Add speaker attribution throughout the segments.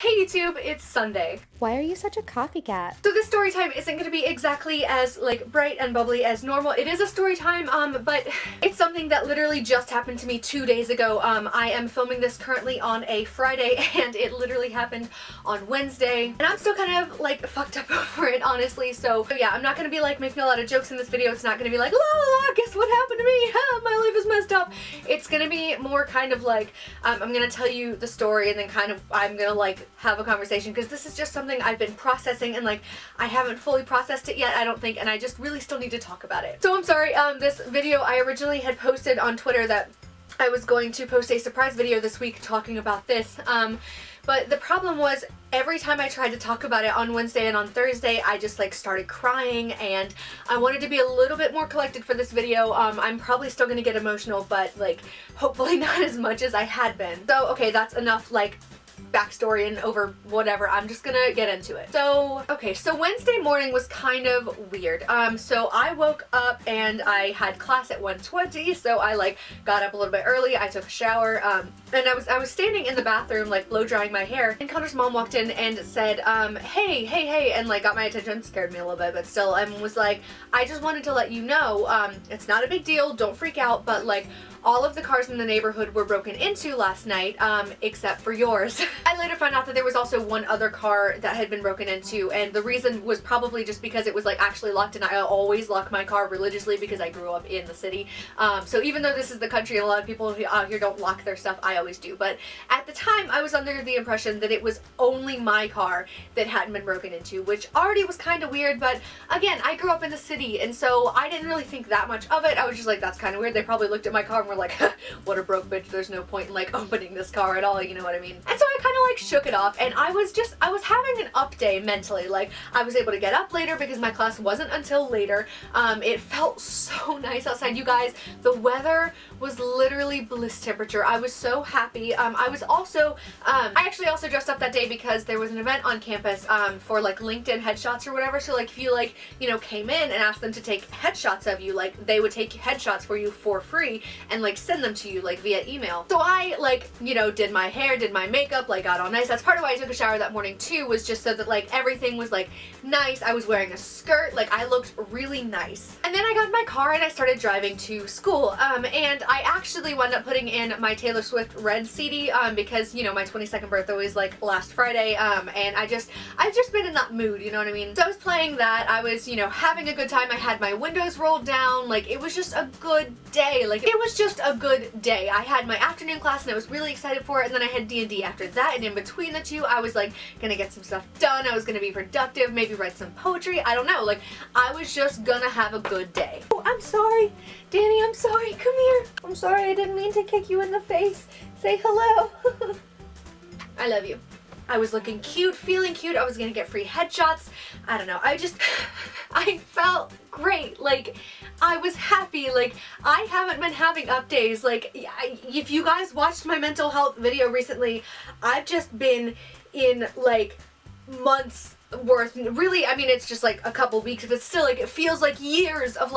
Speaker 1: Hey YouTube, it's Sunday.
Speaker 2: Why are you such a copycat?
Speaker 1: So this story time isn't going to be exactly as bright and bubbly as normal. It is a story time, but it's something that literally just happened to me 2 days ago. I am filming this currently on a Friday and it literally happened on Wednesday. And I'm still kind of fucked up over it, honestly. So yeah, I'm not going to be making a lot of jokes in this video. It's not going to be like, la la la, guess what happened to me? My life is messed up. It's going to be more kind of I'm going to tell you the story and then I'm going to have a conversation, because this is just something I've been processing and I haven't fully processed it yet, I don't think, and I just really still need to talk about it. So I'm sorry, this video I originally had posted on Twitter that I was going to post a surprise video this week talking about this, but the problem was every time I tried to talk about it on Wednesday and on Thursday, I just started crying, and I wanted to be a little bit more collected for this video. I'm probably still gonna get emotional, but hopefully not as much as I had been. So okay, that's enough backstory and over whatever. I'm just gonna get into it. So okay, so Wednesday morning was kind of weird. So I woke up and I had class at 1:20, so I got up a little bit early. I took a shower, and I was standing in the bathroom blow drying my hair, and Connor's mom walked in and said, hey, and got my attention, scared me a little bit, but still, was like, I just wanted to let you know, it's not a big deal, don't freak out, but all of the cars in the neighborhood were broken into last night, except for yours. I later found out that there was also one other car that had been broken into, and the reason was probably just because it was actually locked, and I always lock my car religiously because I grew up in the city. So even though this is the country and a lot of people out here don't lock their stuff, I always do. But at the time, I was under the impression that it was only my car that hadn't been broken into, which already was kind of weird, but again, I grew up in the city, and so I didn't really think that much of it. I was just like, that's kind of weird. They probably looked at my car and were like, what a broke bitch, there's no point in opening this car at all, you know what I mean? And so I kind of shook it off, and I was having an up day mentally. I was able to get up later because my class wasn't until later. It felt so nice outside, you guys. The weather was literally bliss temperature. I was so happy. I was also, I actually also dressed up that day because there was an event on campus for LinkedIn headshots or whatever. So if you came in and asked them to take headshots of you, they would take headshots for you for free and send them to you via email. So I did my hair, did my makeup, got all nice. That's part of why I took a shower that morning too, was just so that everything was nice. I was wearing a skirt, I looked really nice. And then I got in my car and I started driving to school, and I actually wound up putting in my Taylor Swift Red CD because my 22nd birthday was last Friday, and I've just been in that mood, you know what I mean? So I was playing that, I was having a good time. I had my windows rolled down, it was just a good day. It was just a good day. I had my afternoon class and I was really excited for it, and then I had D&D after that, and in between the two I was gonna get some stuff done. I was gonna be productive, maybe write some poetry, I don't know, I was just gonna have a good day. Oh, I'm sorry, Danny, I'm sorry, come here. I'm sorry, I didn't mean to kick you in the face. Say hello. I love you. I was looking cute, feeling cute, I was gonna get free headshots. I don't know, I felt great. I was happy. I haven't been having up days. If you guys watched my mental health video recently, I've just been in months worth, really, I mean, it's just a couple weeks, but still it feels like years of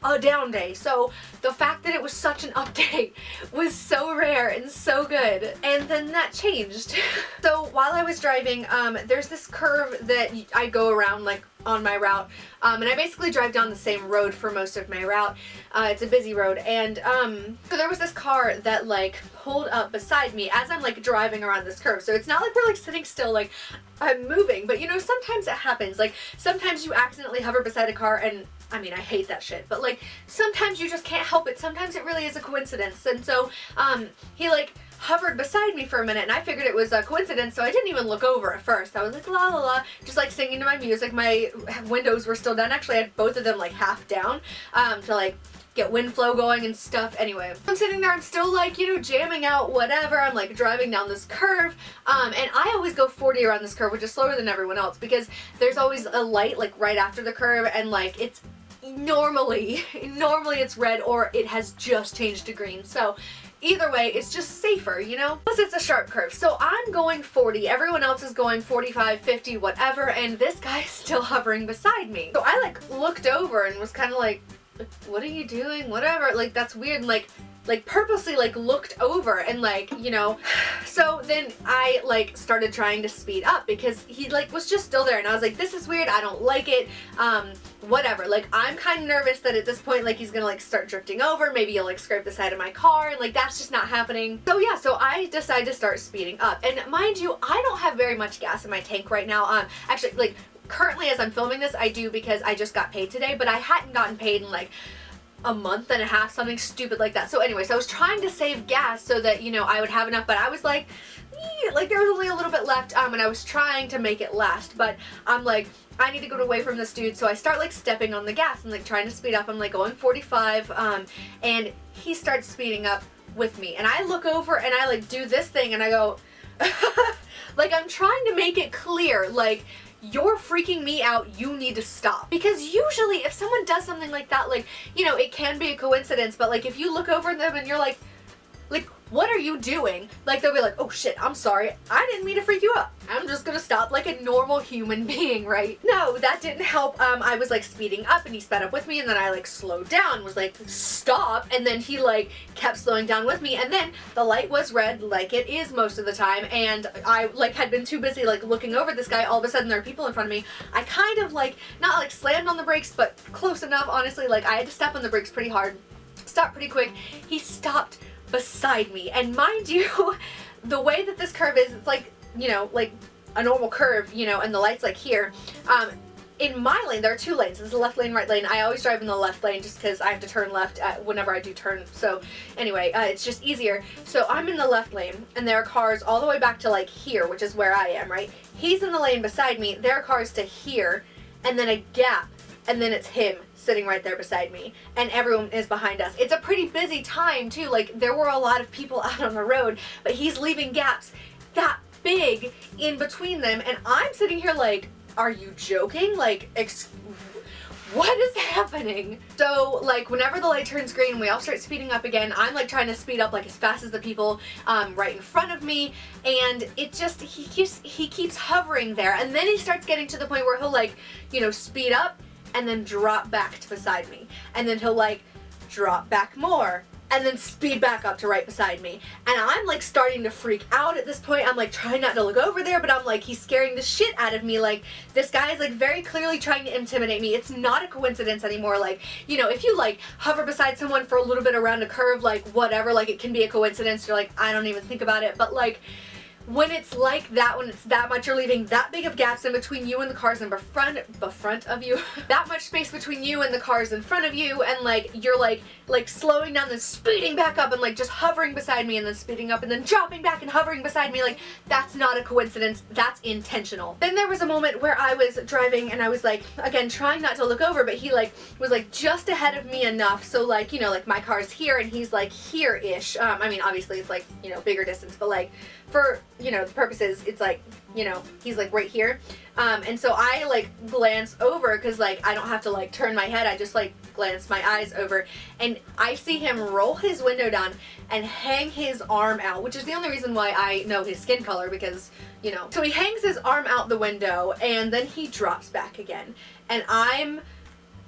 Speaker 1: a down day. So the fact that it was such an up day was so rare and so good, and then that changed. So while I was driving, there's this curve that I go around on my route, and I basically drive down the same road for most of my route. It's a busy road, and so there was this car that pulled up beside me as I'm driving around this curve. So it's not we're sitting still, I'm moving, but sometimes it happens. Sometimes you accidentally hover beside a car, and I mean, I hate that shit, but sometimes you just can't help it. Sometimes it really is a coincidence. And so he hovered beside me for a minute, and I figured it was a coincidence, so I didn't even look over at first. I was la la la, just singing to my music. My windows were still down. Actually, I had both of them half down to get wind flow going and stuff. Anyway, I'm sitting there, I'm still jamming out whatever. I'm driving down this curve, and I always go 40 around this curve, which is slower than everyone else, because there's always a light right after the curve, and it's normally it's red, or it has just changed to green. So either way, it's just safer, Plus it's a sharp curve. So I'm going 40, everyone else is going 45, 50, whatever, and this guy's still hovering beside me. So I looked over and was kind of what are you doing? Whatever, that's weird, and like purposely like looked over and like, you know, so then I like started trying to speed up because he like was just still there, and I was like, this is weird, I don't like it, whatever. Like, I'm kind of nervous that at this point like he's gonna like start drifting over, maybe he'll like scrape the side of my car, and like that's just not happening. So yeah, so I decided to start speeding up, and mind you, I don't have very much gas in my tank right now. Actually, like currently as I'm filming this I do, because I just got paid today, but I hadn't gotten paid in like a month and a half, something stupid like that. So anyways, I was trying to save gas so that, you know, I would have enough, but I was like, like there was only a little bit left, and I was trying to make it last, but I'm like, I need to get away from this dude, so I start like stepping on the gas and like trying to speed up. I'm like going 45, and he starts speeding up with me, and I look over and I like do this thing and I go, like I'm trying to make it clear, like, you're freaking me out, you need to stop. Because usually if someone does something like that, like, you know, it can be a coincidence, but like if you look over them and you're like, what are you doing? Like, they'll be like, oh shit, I'm sorry, I didn't mean to freak you out. I'm just gonna stop like a normal human being, right? No, that didn't help. I was like speeding up and he sped up with me, and then I like slowed down, was like, stop, and then he like kept slowing down with me, and then the light was red like it is most of the time, and I like had been too busy like looking over this guy. All of a sudden there are people in front of me. I kind of like, not like slammed on the brakes, but close enough, honestly. Like, I had to step on the brakes pretty hard, stop pretty quick. He stopped beside me, and mind you, the way that this curve is, it's like, you know, like a normal curve, you know, and the light's like here. In my lane, there are two lanes. There's a left lane, right lane. I always drive in the left lane just because I have to turn left whenever I do turn. So anyway, it's just easier. So I'm in the left lane, and there are cars all the way back to like here, which is where I am, right? He's in the lane beside me. There are cars to here, and then a gap, and then it's him sitting right there beside me, and everyone is behind us. It's a pretty busy time too. Like, there were a lot of people out on the road, but he's leaving gaps that big in between them, and I'm sitting here like, are you joking? Like, what is happening? So like, whenever the light turns green, we all start speeding up again. I'm like trying to speed up like as fast as the people right in front of me, and it just, he keeps hovering there, and then he starts getting to the point where he'll like, you know, speed up and then drop back to beside me, and then he'll like drop back more, and then speed back up to right beside me. And I'm like starting to freak out at this point. I'm like trying not to look over there, but I'm like, he's scaring the shit out of me. Like, this guy is like very clearly trying to intimidate me. It's not a coincidence anymore. Like, you know, if you like hover beside someone for a little bit around a curve, like whatever, like it can be a coincidence. You're like, I don't even think about it. But like, when it's like that, when it's that much, you're leaving that big of gaps in between you and the cars in front of you, that much space between you and the cars in front of you, and like, you're like slowing down, then speeding back up, and like just hovering beside me, and then speeding up, and then dropping back and hovering beside me. Like, that's not a coincidence, that's intentional. Then there was a moment where I was driving, and I was like, again, trying not to look over, but he like was like just ahead of me enough, so like, you know, like my car's here and he's like here-ish. I mean, obviously it's like, you know, bigger distance, but like, for, you know, the purposes, it's like, you know, he's like right here. And so I like glance over, because like I don't have to like turn my head, I just like glance my eyes over, and I see him roll his window down and hang his arm out, which is the only reason why I know his skin color, because, you know. So he hangs his arm out the window, and then he drops back again, and I'm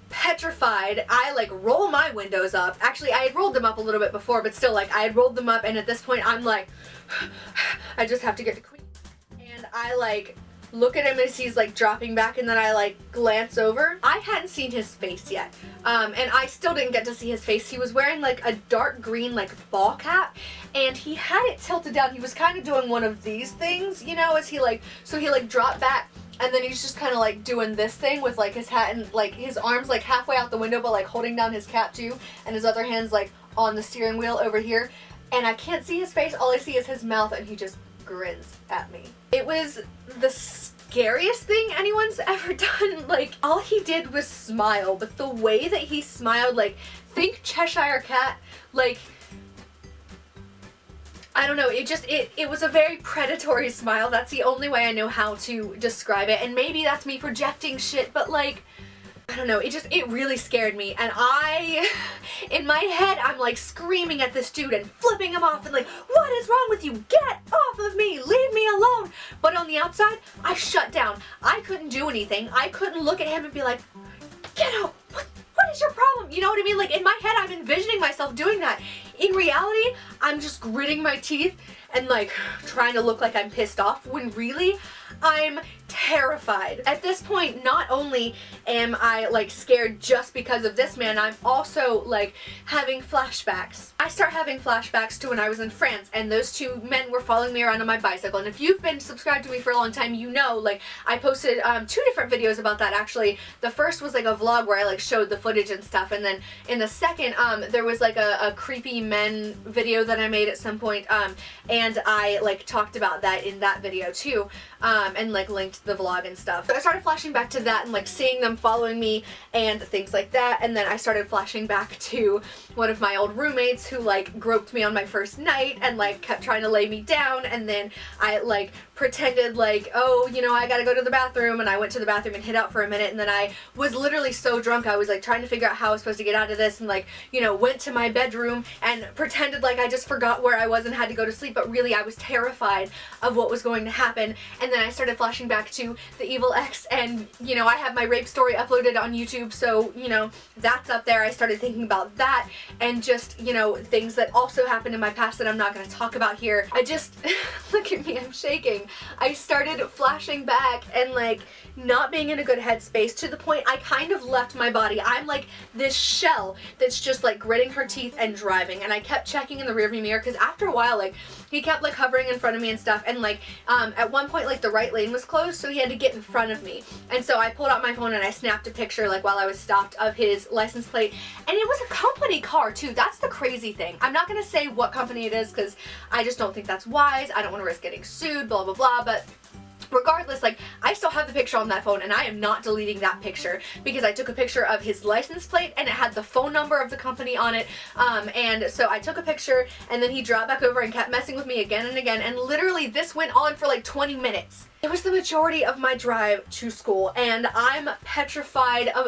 Speaker 1: petrified. I like roll my windows up. Actually, I had rolled them up a little bit before, but still, like, I had rolled them up, and at this point I'm like, I just have to get to Queen. And I like look at him as he's like dropping back, and then I like glance over. I hadn't seen his face yet, and I still didn't get to see his face. He was wearing like a dark green like ball cap, and he had it tilted down. He was kind of doing one of these things, you know, as he like, so he like dropped back, and then he's just kind of like doing this thing with like his hat, and like his arms like halfway out the window, but like holding down his cap too, and his other hand's like on the steering wheel over here, and I can't see his face. All I see is his mouth, and he just grins at me. It was the scariest thing anyone's ever done. Like, all he did was smile, but the way that he smiled, like, think Cheshire Cat, like, I don't know, it was a very predatory smile. That's the only way I know how to describe it, and maybe that's me projecting shit, but like, I don't know, it really scared me, and in my head, I'm like screaming at this dude and flipping him off and like, what is wrong with you? Get off of me! Leave me alone! But on the outside, I shut down. I couldn't do anything. I couldn't look at him and be like, get out! What is is your problem? You know what I mean? Like, in my head, I'm envisioning myself doing that. In reality, I'm just gritting my teeth and like trying to look like I'm pissed off when really I'm terrified. At this point, not only am I like scared just because of this man, I'm also like having flashbacks. I start having flashbacks to when I was in France and those two men were following me around on my bicycle. And if you've been subscribed to me for a long time, you know, like I posted 2 different videos about that actually. The first was like a vlog where I like showed the footage and stuff, and then in the second there was like a creepy men video that I made at some point, and I like talked about that in that video too, and like linked the vlog and stuff. So I started flashing back to that and like seeing them following me and things like that, and then I started flashing back to one of my old roommates who like groped me on my first night and like kept trying to lay me down, and then I like pretended like, oh, you know, I gotta go to the bathroom, and I went to the bathroom and hid out for a minute, and then I was literally so drunk I was like trying to figure out how I was supposed to get out of this, and like, you know, went to my bedroom and pretended like I just forgot where I was and had to go to sleep, but really I was terrified of what was going to happen. And then I started flashing back to the evil ex, and you know, I have my rape story uploaded on YouTube, so you know, that's up there. I started thinking about that and just, you know, things that also happened in my past that I'm not going to talk about here. I just look at me, I'm shaking. I started flashing back and like not being in a good headspace to the point I kind of left my body. I'm like this shell that's just like gritting her teeth and driving, and I kept checking in the rearview mirror because after a while like he kept like hovering in front of me and stuff, and like at one point like the right lane was closed, so he had to get in front of me, and so I pulled out my phone and I snapped a picture like while I was stopped of his license plate, and it was a company car too. That's the crazy thing. I'm not gonna say what company it is because I just don't think that's wise. I don't want to risk getting sued, blah blah blah, but regardless, like I still have the picture on that phone and I am not deleting that picture because I took a picture of his license plate and it had the phone number of the company on it, and so I took a picture, and then he dropped back over and kept messing with me again and again, and literally this went on for like 20 minutes. It was the majority of my drive to school, and I'm petrified of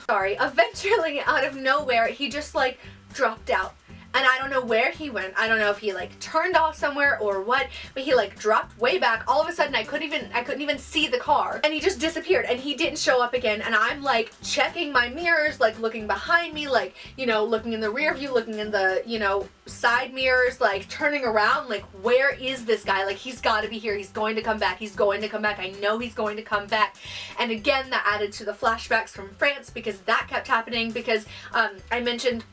Speaker 1: eventually out of nowhere he just like dropped out. And I don't know where he went. I don't know if he like turned off somewhere or what, but he like dropped way back. All of a sudden I couldn't even see the car, and he just disappeared and he didn't show up again. And I'm like checking my mirrors, like looking behind me, like, you know, looking in the rear view, looking in the, you know, side mirrors, like turning around, like where is this guy? Like he's got to be here. He's going to come back. He's going to come back. I know he's going to come back. And again, that added to the flashbacks from France because that kept happening because I mentioned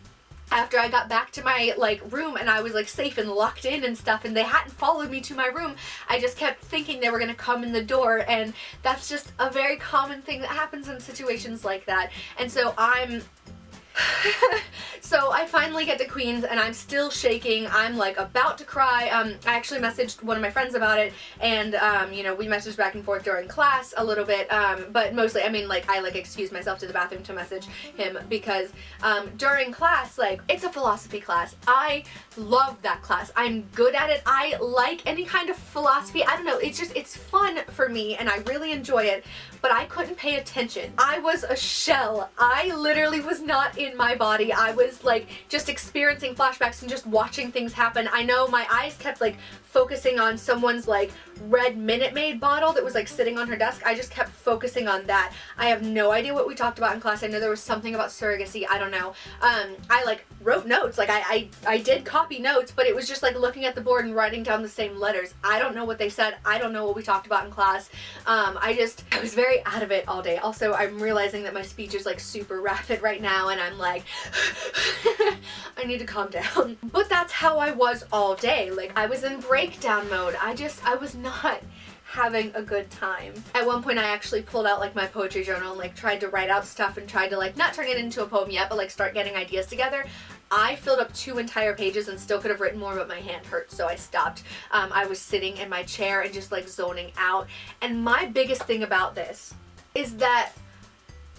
Speaker 1: after I got back to my like room and I was like safe and locked in and stuff, and they hadn't followed me to my room, I just kept thinking they were gonna come in the door, and that's just a very common thing that happens in situations like that. And so so I finally get to Queens and I'm still shaking. I'm like about to cry. I actually messaged one of my friends about it, and you know, we messaged back and forth during class a little bit, but mostly, I mean, like I like excused myself to the bathroom to message him because during class, like it's a philosophy class. I love that class. I'm good at it. I like any kind of philosophy. I don't know, it's just, it's fun for me and I really enjoy it, but I couldn't pay attention. I was a shell. I literally was not in my body. I was like just experiencing flashbacks and just watching things happen. I know my eyes kept like focusing on someone's like red Minute Maid bottle that was like sitting on her desk. I just kept focusing on that. I have no idea what we talked about in class. I know there was something about surrogacy. I don't know. I like wrote notes. Like I did copy notes, but it was just like looking at the board and writing down the same letters. I don't know what they said. I don't know what we talked about in class. I was very out of it all day. Also, I'm realizing that my speech is like super rapid right now and I'm like I need to calm down. But that's how I was all day. Like I was in breakdown mode. I was not having a good time. At one point I actually pulled out like my poetry journal and like tried to write out stuff and tried to like not turn it into a poem yet, but like start getting ideas together. I filled up 2 entire pages and still could have written more, but my hand hurt, so I stopped. I was sitting in my chair and just like zoning out. And my biggest thing about this is that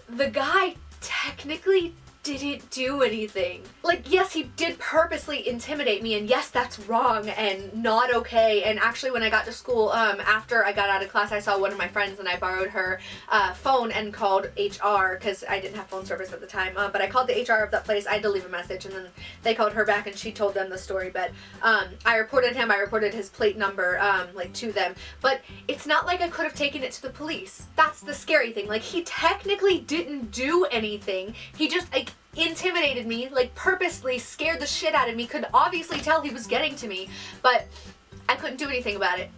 Speaker 1: the guy technically didn't do anything. Like, yes, he did purposely intimidate me, and yes, that's wrong and not okay. And actually, when I got to school, after I got out of class, I saw one of my friends and I borrowed her phone and called HR because I didn't have phone service at the time. But I called the HR of that place. I had to leave a message, and then they called her back and she told them the story. But I reported him. I reported his plate number like to them. But it's not like I could have taken it to the police. That's the scary thing. Like, he technically didn't do anything. He just like intimidated me, like purposely scared the shit out of me, could obviously tell he was getting to me, but I couldn't do anything about it.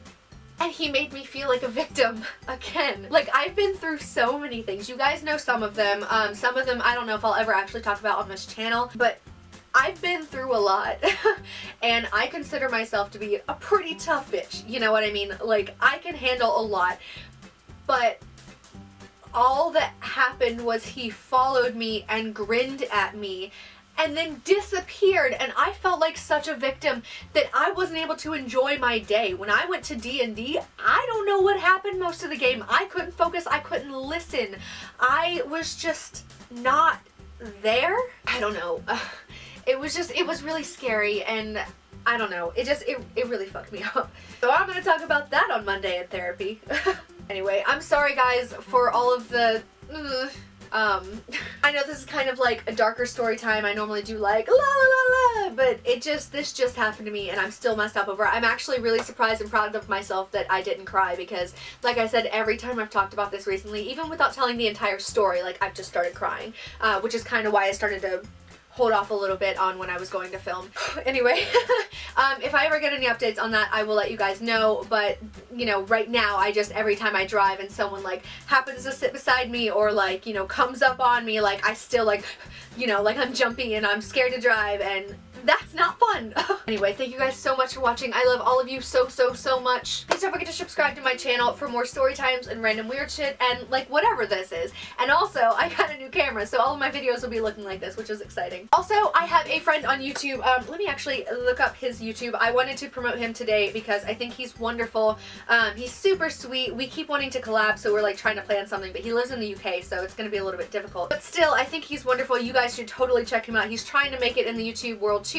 Speaker 1: And he made me feel like a victim again. Like, I've been through so many things. You guys know some of them. Some of them I don't know if I'll ever actually talk about on this channel, but I've been through a lot. And I consider myself to be a pretty tough bitch. You know what I mean? Like, I can handle a lot. But all that happened was he followed me and grinned at me and then disappeared, and I felt like such a victim that I wasn't able to enjoy my day. When I went to D&D, I don't know what happened most of the game. I couldn't focus, I couldn't listen. I was just not there. I don't know. It was really scary, and I don't know. It really fucked me up. So I'm gonna talk about that on Monday in therapy. Anyway, I'm sorry guys for all of the I know this is kind of like a darker story time. I normally do like la la la la, but this just happened to me and I'm still messed up over it. I'm actually really surprised and proud of myself that I didn't cry because, like I said, every time I've talked about this recently, even without telling the entire story, like, I've just started crying, which is kind of why I started to hold off a little bit on when I was going to film. Anyway, if I ever get any updates on that, I will let you guys know, but, you know, right now, every time I drive and someone, like, happens to sit beside me or, like, you know, comes up on me, like, I still, like, you know, like, I'm jumpy and I'm scared to drive, and that's not fun. Anyway, thank you guys so much for watching. I love all of you so much. Please don't forget to subscribe to my channel for more story times and random weird shit and, like, whatever this is. And also, I got a new camera, so all of my videos will be looking like this, which is exciting. Also, I have a friend on YouTube. Let me actually look up his YouTube. I wanted to promote him today because I think he's wonderful. He's super sweet. We keep wanting to collab, so we're, like, trying to plan something, but he lives in the UK, so it's gonna be a little bit difficult. But still, I think he's wonderful. You guys should totally check him out. He's trying to make it in the YouTube world too.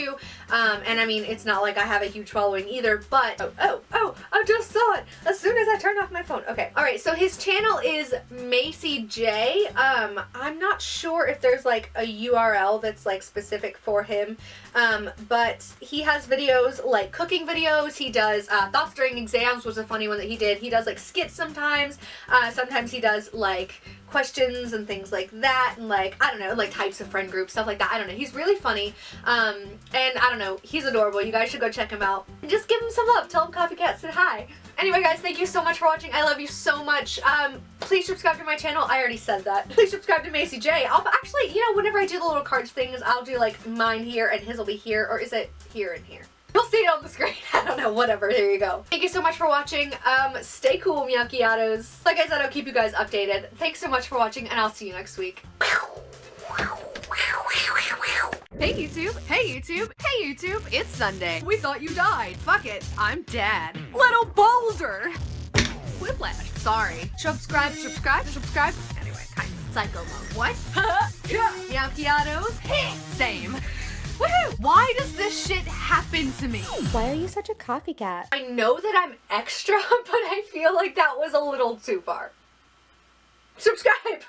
Speaker 1: And I mean, it's not like I have a huge following either, but I just saw it as soon as I turned off my phone. Okay, alright, so his channel is MeowChiatos. I'm not sure if there's like a URL that's like specific for him, but he has videos like cooking videos. He does thoughts during exams was a funny one that he did. He does like skits sometimes. Sometimes he does like questions and things like that, and like, I don't know, like types of friend groups, stuff like that. I don't know. He's really funny. And I don't know, he's adorable. You guys should go check him out. And just give him some love. Tell him Coffee Cat said hi. Anyway guys, thank you so much for watching. I love you so much. Please subscribe to my channel. I already said that. Please subscribe to MeowChiatos. I'll actually, you know, whenever I do the little cards things, I'll do like mine here and his will be here, or is it here and here? You'll see it on the screen. I don't know, whatever. There you go. Thank you so much for watching. Stay cool, MeowChiatos. Like I said, I'll keep you guys updated. Thanks so much for watching, and I'll see you next week.
Speaker 3: Hey YouTube, hey YouTube, hey YouTube, it's Sunday. We thought you died. Fuck it, I'm dead. Little boulder! Whiplash, sorry. Subscribe. Anyway, kind of psycho mode. What? MeowChiatos? Same. Woohoo! Why does this shit happen to me?
Speaker 2: Why are you such a copycat?
Speaker 1: I know that I'm extra, but I feel like that was a little too far. Subscribe!